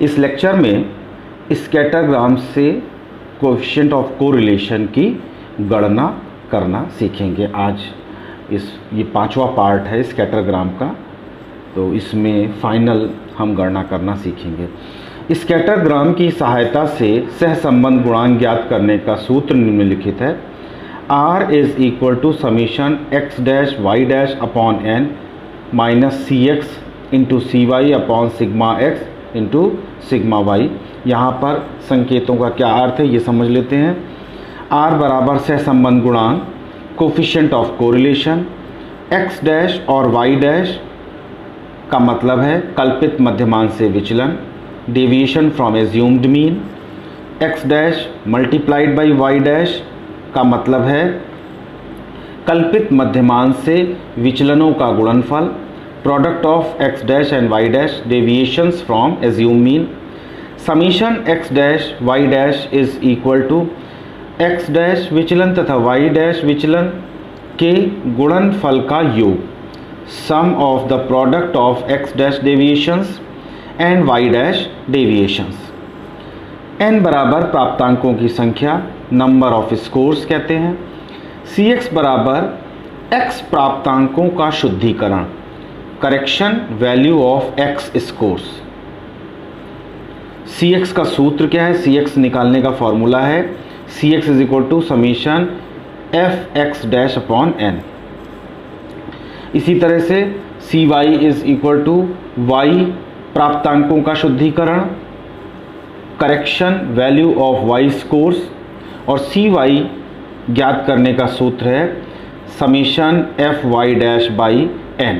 इस लेक्चर में स्कैटरग्राम से कोएफिशिएंट ऑफ कोरिलेशन की गणना करना सीखेंगे। आज ये 5वां पार्ट है स्कैटरग्राम का, तो इसमें फाइनल हम गणना करना सीखेंगे। स्कैटरग्राम की सहायता से सहसंबंध गुणांक ज्ञात करने का सूत्र निम्नलिखित है। R is equal to summation x dash y dash upon n minus C X into C Y upon sigma X into sigma Y. यहाँ पर संकेतों का क्या अर्थ है ये समझ लेते हैं। R बराबर सहसंबंध गुणांक coefficient of correlation, x dash और y डैश का मतलब है कल्पित मध्यमान से विचलन, deviation from assumed mean. x dash multiplied by y dash का मतलब है कल्पित मध्यमान से विचलनों का गुणनफल, product of x dash and y dash deviations from assume mean. Summation x dash y dash is equal to x dash विचलन तथा y डैश विचलन के गुणनफल का योग, sum of the product of x dash deviations and y dash deviations. n बराबर प्राप्तांकों की संख्या, नंबर ऑफ स्कोर्स कहते हैं। Cx बराबर x प्राप्तांकों का शुद्धिकरण, correction value of x scores. Cx का सूत्र क्या है? Cx निकालने का फॉर्मूला है Cx is equal to summation F X dash upon n। इसी तरह से Cy is equal to y प्राप्तांकों का शुद्धिकरण, correction value of y scores, और Cy ज्ञात करने का सूत्र है summation F Y dash by n।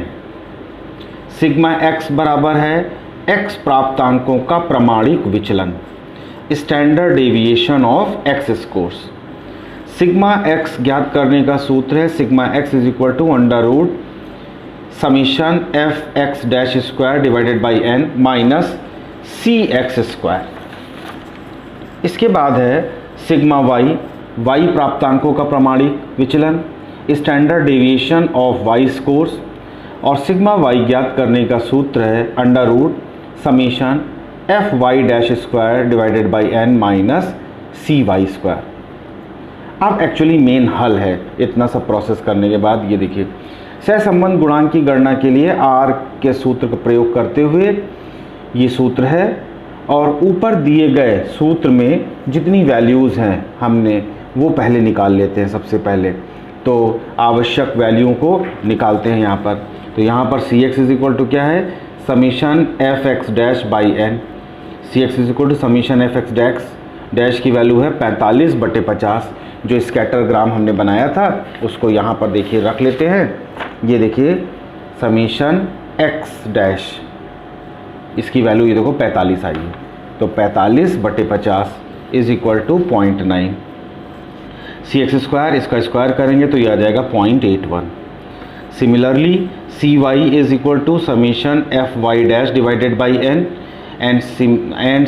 Sigma x बराबर है x प्राप्तांकों का प्रमाणिक विचलन, standard deviation of x scores. Sigma x ज्ञात करने का सूत्र है sigma x is equal to under root summation F X dash square divided by n minus C X square. इसके बाद है सिग्मा y प्राप्तांकों का प्रमाणिक विचलन, standard deviation of y scores, और सिग्मा y ज्ञात करने का सूत्र है under root summation F Y dash square divided by n minus C Y square. अब एक्चुअली मेन हल है इतना सब प्रोसेस करने के बाद। ये देखिए सहसंबंध गुणांक की गणना के लिए R के सूत्र का प्रयोग करते हुए ये सूत्र है, और ऊपर दिए गए सूत्र में जितनी वैल्यूज़ हैं हमने वो पहले निकाल लेते हैं। सबसे पहले तो आवश्यक वैल्यूओं को निकालते हैं यहाँ पर। तो यहाँ पर Cx इज इक्वल टू क्या है? Summation F X dash by N. Cx is equal to summation F X dash की वैल्यू है 45/50। जो स्कैटरग्राम हमने बनाया था उसको यहाँ पर देखिए रख लेते हैं। ये देखिए समीशन एक्स डैश, इसकी वैल्यू ये देखो 45 आई है, तो 45/50 is equal to 0.9। Cx square, इसका स्क्वायर करेंगे तो ये आ जाएगा 0.81। Similarly Cy is equal to summation F Y dash divided by n and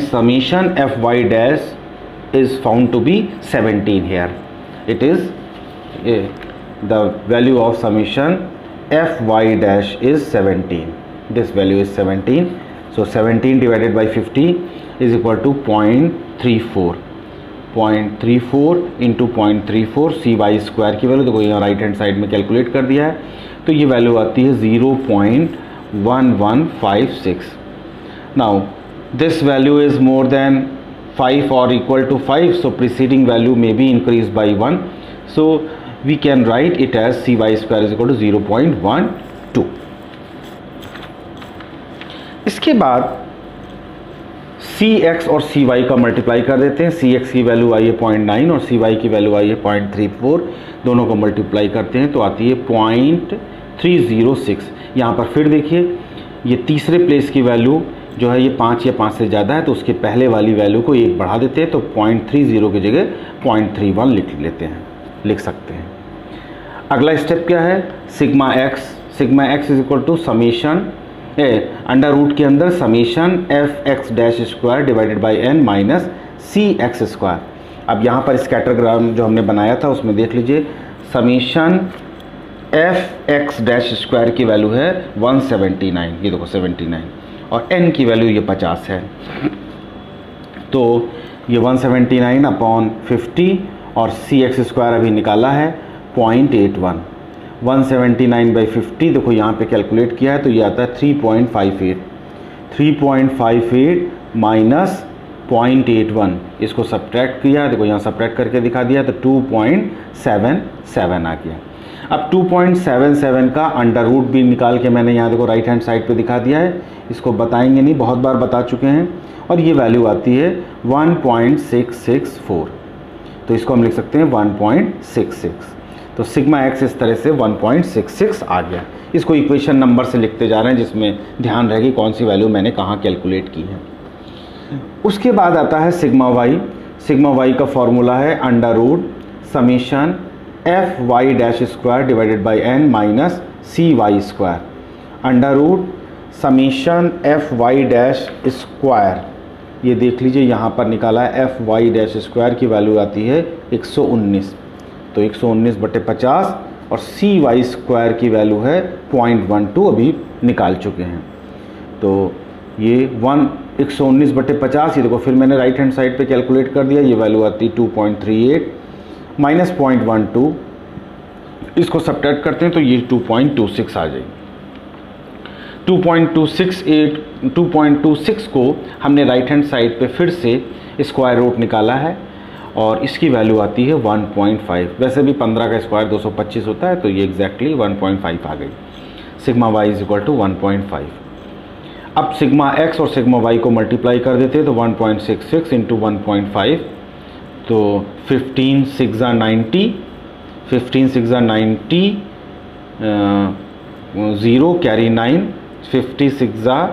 summation F Y dash is found to be 17 here. It is the value of summation fy dash is 17. This value is 17. So 17 divided by 50 is equal to 0.34. 0.34 into 0.34 Cy square की value देखो यहाँ right hand side में calculate कर दिया है, तो ये value आती है 0.1156. Now this value is more than 5 or equal to 5, so preceding value may be increased by 1, so we can write it as Cy square is equal to 0.12. इसके बाद Cx और Cy का मल्टीप्लाई कर देते हैं। Cx की value आई है 0.9 और Cy की वैल्यू आई है 0.34, दोनों को मल्टीप्लाई करते हैं तो आती है 0.306। यहाँ पर फिर देखिए ये तीसरे प्लेस की वैल्यू जो है ये 5 या 5 से ज़्यादा है, तो उसके पहले वाली वैल्यू को 1 बढ़ा देते हैं, तो 0.30 की जगह 0.31 लिख सकते हैं। अगला स्टेप क्या है? Sigma X is equal to summation under root के अंदर summation F X dash square divided by n minus C X square. अब यहाँ पर स्कैटरग्राम जो हमने बनाया था उसमें देख लीजिए summation F X dash square की वैल्यू है 179, ये देखो 79, और n की वैल्यू ये 50 है। तो ये 179 अपॉन 50 और CX² अभी निकाला है 0.81। 179/50 देखो यहाँ पे कैलकुलेट किया है तो ये आता है 3.58। 3.58 माइनस 0.81, इसको सब्ट्रैक्ट किया, देखो यहाँ सब्ट्रैक्ट करके दिखा दिया तो 2.77 आ गया। अब 2.77 का अंडर रूट भी निकाल के मैंने यहाँ देखो राइट हैंड साइड पे दिखा दिया है, इसको बताएंगे नहीं, बहुत बार बता चुके हैं, और ये वैल्यू आती है 1.664, तो इसको हम लिख सकते हैं 1.66। तो सिग्मा एक्स इस तरह से 1.66 आ गया। इसको इक्वेशन नंबर से लिखते जा रहे हैं जिसमें ध्यान रहेगी कौन सी वैल्यू मैंने कहाँ कैलकुलेट की है। उसके बाद आता है सिग्मा वाई। सिग्मा वाई का फॉर्मूला है under root summation FY' divided by n minus CY²। Under root summation FY', ये देख लीजिए यहाँ पर निकाला है FY' की वैल्यू आती है 119, तो 119/50 और CY² की वैल्यू है 0.12 अभी निकाल चुके हैं। तो ये 119/50, ये देखो फिर मैंने राइट हैंड साइड पे कैलकुलेट कर दिया, ये वैल्यू आती है 2.38 माइनस 0.12, इसको सब्ट्रैक्ट करते हैं तो ये 2.26 आ जाएगी। 2.26 को हमने राइट हैंड साइड पे फिर से स्क्वायर रूट निकाला है और इसकी वैल्यू आती है 1.5। वैसे भी 15 का स्क्वायर 225 होता है, तो ये एग्जैक्टली 1.5 आ गई। Sigma Y is equal to 1.5। अब सिग्मा एक्स और सिग्मा वाई को मल्टीप्लाई कर देते हैं तो 1.66 इंटू 1.5, तो 15 6 90, 15 6 90, 0 कैरी 9, 50 6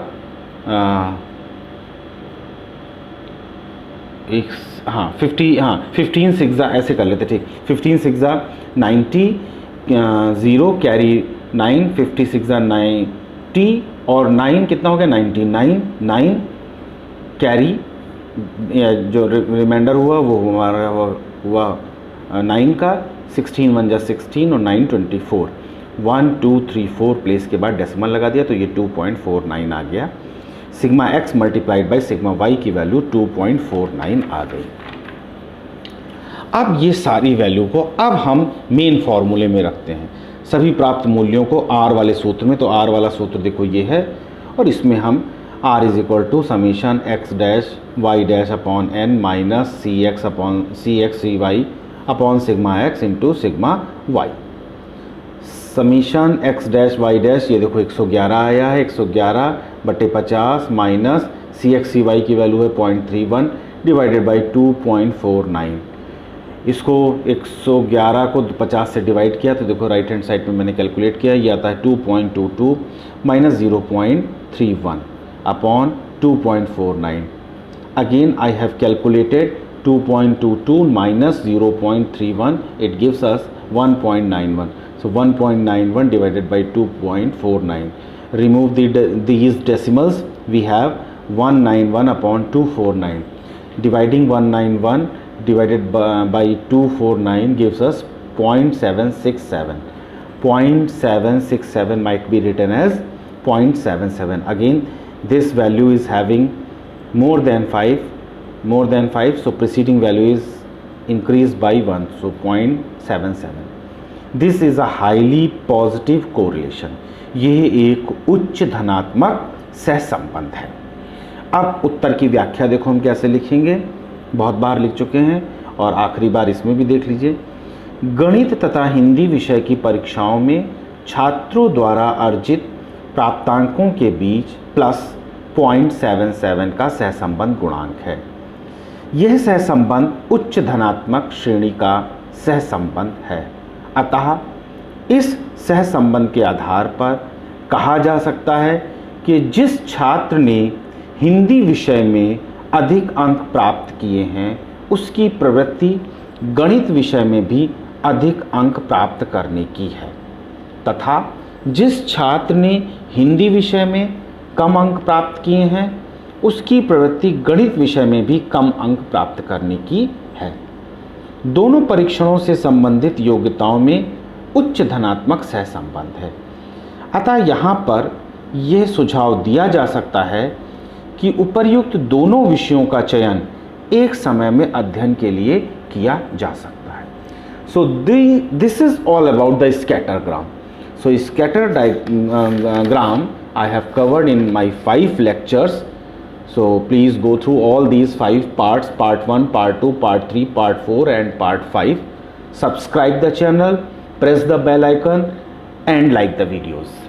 15 6 ऐसे कर लेते, ठीक, 15 6 90, 0 कैरी 9, 50 6 90 और 9 कितना हो गया 99, 9 कैरी जो रिमाइंडर हुआ वो हमारा हुआ 9 का, 16 1 जा 16 और 9 24, 1 2 3 4 प्लेस के बाद डेसिमल लगा दिया तो ये 2.49 आ गया। Sigma X multiplied by sigma Y की वैल्यू 2.49 आ गई। अब ये सारी वैल्यू को अब हम मेन फॉर्मूले में रखते हैं, सभी प्राप्त मूल्यों को आर वाले सूत्र में। तो आर वाला सूत्र देखो ये है और इसमें हम R is equal to summation x' upon n minus CX upon sigma X into sigma Y. Summation x' ये देखो 111 आया है, 111/50 माइनस CX की वैल्यू है 0.31 डिवाइडेड बाई 2.49। इसको 111 को 50 से डिवाइड किया तो देखो राइट हैंड साइड पे मैंने कैलकुलेट किया, ये आता है 2.22 minus 0.31 upon 2.49। Again I have calculated 2.22 minus 0.31, it gives us 1.91. So 1.91 divided by 2.49. Remove these decimals, we have 191 upon 249. Dividing 191 divided by 249 gives us 0.767. 0.767 might be written as 0.77. Again, this value is having more than 5, so preceding value is increased by 1, so 0.77. This is a highly positive correlation. ये एक उच्च धनात्मक सहसंबंध है। अब उत्तर की व्याख्या देखो हम कैसे लिखेंगे, बहुत बार लिख चुके हैं और आखिरी बार इसमें भी देख लीजिए। गणित तथा हिंदी विषय की परीक्षाओं में छात्रों द्वारा अर्जित प्राप्तांकों के बीच प्लस 0.77 का सहसंबंध गुणांक है। यह सहसंबंध उच्च धनात्मक श्रेणी का सहसंबंध है। अतः इस सहसंबंध के आधार पर कहा जा सकता है कि जिस छात्र ने हिंदी विषय में अधिक अंक प्राप्त किए हैं उसकी प्रवृत्ति गणित विषय में भी अधिक अंक प्राप्त करने की है, तथा जिस छात्र ने हिंदी विषय में कम अंक प्राप्त किए हैं उसकी प्रवृत्ति गणित विषय में भी कम अंक प्राप्त करने की है। दोनों परीक्षणों से संबंधित योग्यताओं में उच्च धनात्मक सहसंबंध है। अतः यहाँ पर यह सुझाव दिया जा सकता है कि उपर्युक्त दोनों विषयों का चयन एक समय में अध्ययन के लिए किया जा सकता है। So this is all about the scattergram. So scattergram I have covered in my 5 lectures. So please go through all these 5 parts, part 1, part 2, part 3, part 4 and part 5. Subscribe the channel, press the bell icon and like the videos.